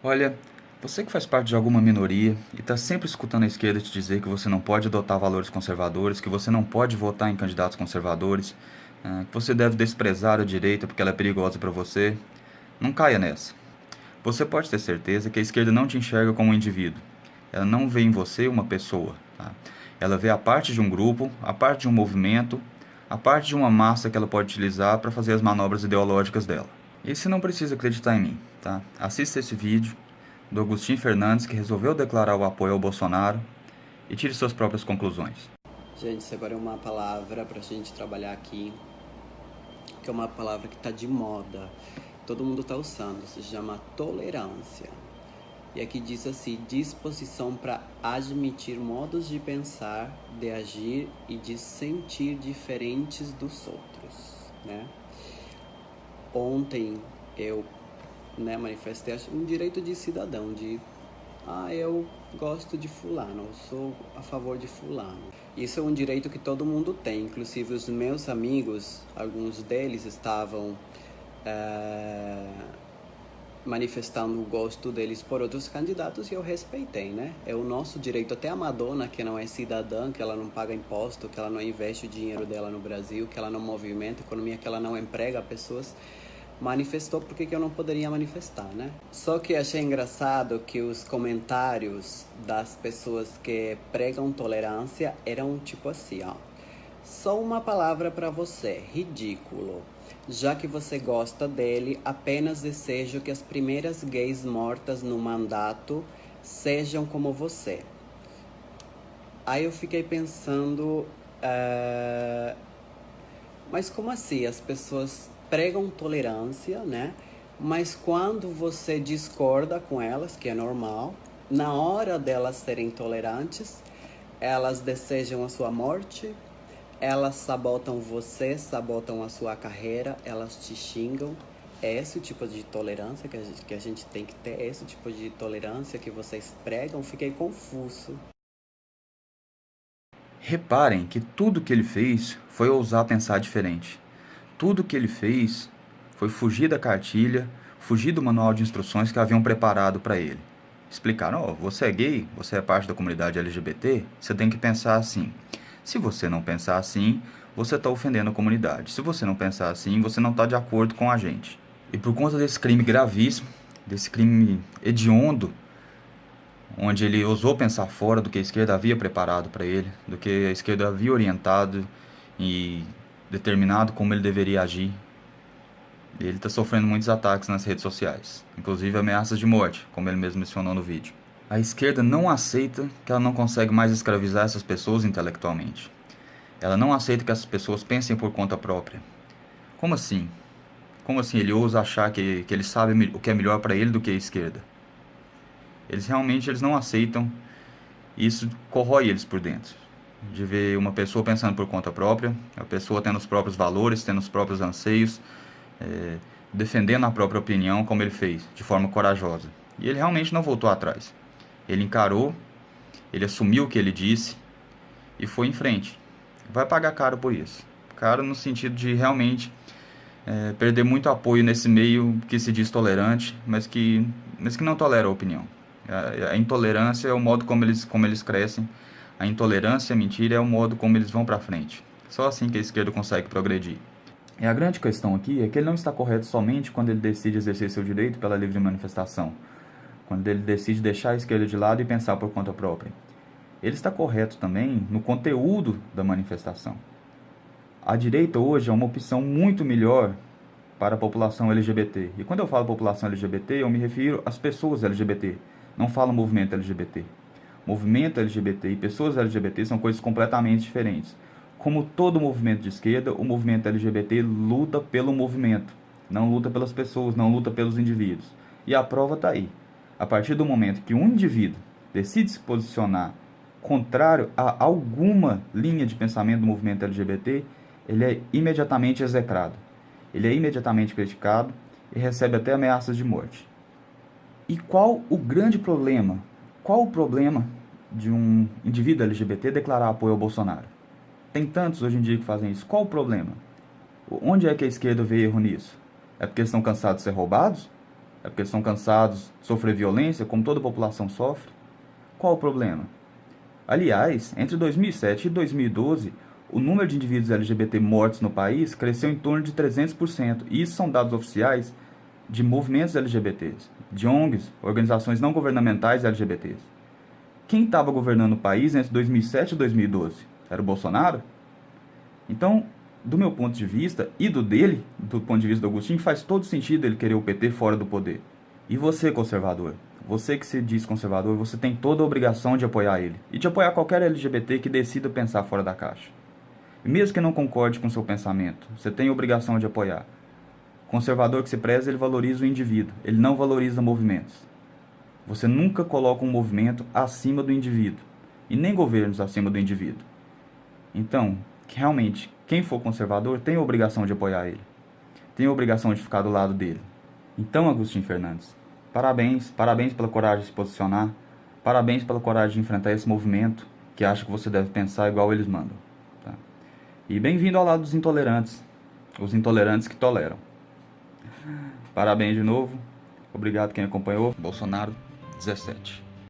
Olha, você que faz parte de alguma minoria e está sempre escutando a esquerda te dizer que você não pode adotar valores conservadores, que você não pode votar em candidatos conservadores, que você deve desprezar a direita porque ela é perigosa para você, não caia nessa. Você pode ter certeza que a esquerda não te enxerga como um indivíduo. Ela não vê em você uma pessoa. Tá? Ela vê a parte de um grupo, a parte de um movimento, a parte de uma massa que ela pode utilizar para fazer as manobras ideológicas dela. E você não precisa acreditar em mim, tá? Assista esse vídeo do Agostinho Fernandes, que resolveu declarar o apoio ao Bolsonaro, e tire suas próprias conclusões. Gente, isso agora é uma palavra pra gente trabalhar aqui, que é uma palavra que tá de moda. Todo mundo tá usando, se chama tolerância. E aqui diz assim, disposição para admitir modos de pensar, de agir e de sentir diferentes dos outros, né? Ontem eu manifestei um direito de cidadão, eu gosto de fulano, eu sou a favor de fulano. Isso é um direito que todo mundo tem, inclusive os meus amigos, alguns deles estavam manifestando o gosto deles por outros candidatos e eu respeitei, né? É o nosso direito. Até a Madonna, que não é cidadã, que ela não paga imposto, que ela não investe o dinheiro dela no Brasil, que ela não movimenta economia, que ela não emprega pessoas, manifestou, por que eu não poderia manifestar, né? Só que achei engraçado que os comentários das pessoas que pregam tolerância eram tipo assim, ó. Só uma palavra para você, ridículo. Já que você gosta dele, apenas desejo que as primeiras gays mortas no mandato sejam como você. Aí eu fiquei pensando, mas como assim? As pessoas pregam tolerância, né? Mas quando você discorda com elas, que é normal, na hora delas serem tolerantes, elas desejam a sua morte, elas sabotam você, sabotam a sua carreira, elas te xingam. É esse o tipo de tolerância que a gente tem que ter? É esse o tipo de tolerância que vocês pregam? Fiquei confuso. Reparem que tudo que ele fez foi ousar pensar diferente. Tudo que ele fez foi fugir da cartilha, fugir do manual de instruções que haviam preparado para ele. Explicaram, ó, você é gay, você é parte da comunidade LGBT, você tem que pensar assim. Se você não pensar assim, você está ofendendo a comunidade. Se você não pensar assim, você não está de acordo com a gente. E por conta desse crime gravíssimo, desse crime hediondo, onde ele ousou pensar fora do que a esquerda havia preparado para ele, do que a esquerda havia orientado e determinado como ele deveria agir. Ele está sofrendo muitos ataques nas redes sociais, inclusive ameaças de morte, como ele mesmo mencionou no vídeo. A esquerda não aceita que ela não consegue mais escravizar essas pessoas intelectualmente. Ela não aceita que essas pessoas pensem por conta própria. Como assim? Como assim ele ousa achar que ele sabe o que é melhor para ele do que a esquerda? Eles não aceitam, e isso corrói eles por dentro. De ver uma pessoa pensando por conta própria, a pessoa tendo os próprios valores, tendo os próprios anseios, defendendo a própria opinião, como ele fez, de forma corajosa. E ele realmente não voltou atrás. Ele encarou, ele assumiu o que ele disse e foi em frente. Vai pagar caro por isso. Caro no sentido de realmente perder muito apoio nesse meio que se diz tolerante, mas que não tolera a opinião. A intolerância é o modo como eles crescem. A intolerância, a mentira, é o modo como eles vão para frente. Só assim que a esquerda consegue progredir. E a grande questão aqui é que ele não está correto somente quando ele decide exercer seu direito pela livre manifestação, quando ele decide deixar a esquerda de lado e pensar por conta própria. Ele está correto também no conteúdo da manifestação. A direita hoje é uma opção muito melhor para a população LGBT. E quando eu falo população LGBT, eu me refiro às pessoas LGBT. Não falo movimento LGBT. Movimento LGBT e pessoas LGBT são coisas completamente diferentes. Como todo movimento de esquerda, o movimento LGBT luta pelo movimento, não luta pelas pessoas, não luta pelos indivíduos. E a prova está aí. A partir do momento que um indivíduo decide se posicionar contrário a alguma linha de pensamento do movimento LGBT, ele é imediatamente execrado. Ele é imediatamente criticado e recebe até ameaças de morte. E qual o grande problema? Qual o problema de um indivíduo LGBT declarar apoio ao Bolsonaro? Tem tantos hoje em dia que fazem isso. Qual o problema? Onde é que a esquerda vê erro nisso? É porque eles estão cansados de ser roubados? É porque eles estão cansados de sofrer violência, como toda a população sofre? Qual o problema? Aliás, entre 2007 e 2012, o número de indivíduos LGBT mortos no país cresceu em torno de 300%. E isso são dados oficiais de movimentos LGBTs, de ONGs, organizações não governamentais LGBTs. Quem estava governando o país entre 2007 e 2012? Era o Bolsonaro? Então, do meu ponto de vista, e do dele, do ponto de vista do Agostinho, faz todo sentido ele querer o PT fora do poder. E você, conservador? Você que se diz conservador, você tem toda a obrigação de apoiar ele. E de apoiar qualquer LGBT que decida pensar fora da caixa. E mesmo que não concorde com o seu pensamento, você tem a obrigação de apoiar. Conservador que se preza, ele valoriza o indivíduo, ele não valoriza movimentos. Você nunca coloca um movimento acima do indivíduo, e nem governos acima do indivíduo. Então, realmente, quem for conservador tem a obrigação de apoiar ele, tem a obrigação de ficar do lado dele. Então, Agostinho Fernandes, parabéns pela coragem de se posicionar, parabéns pela coragem de enfrentar esse movimento que acha que você deve pensar igual eles mandam. Tá? E bem-vindo ao lado dos intolerantes, os intolerantes que toleram. Parabéns de novo, obrigado quem acompanhou. Bolsonaro 17.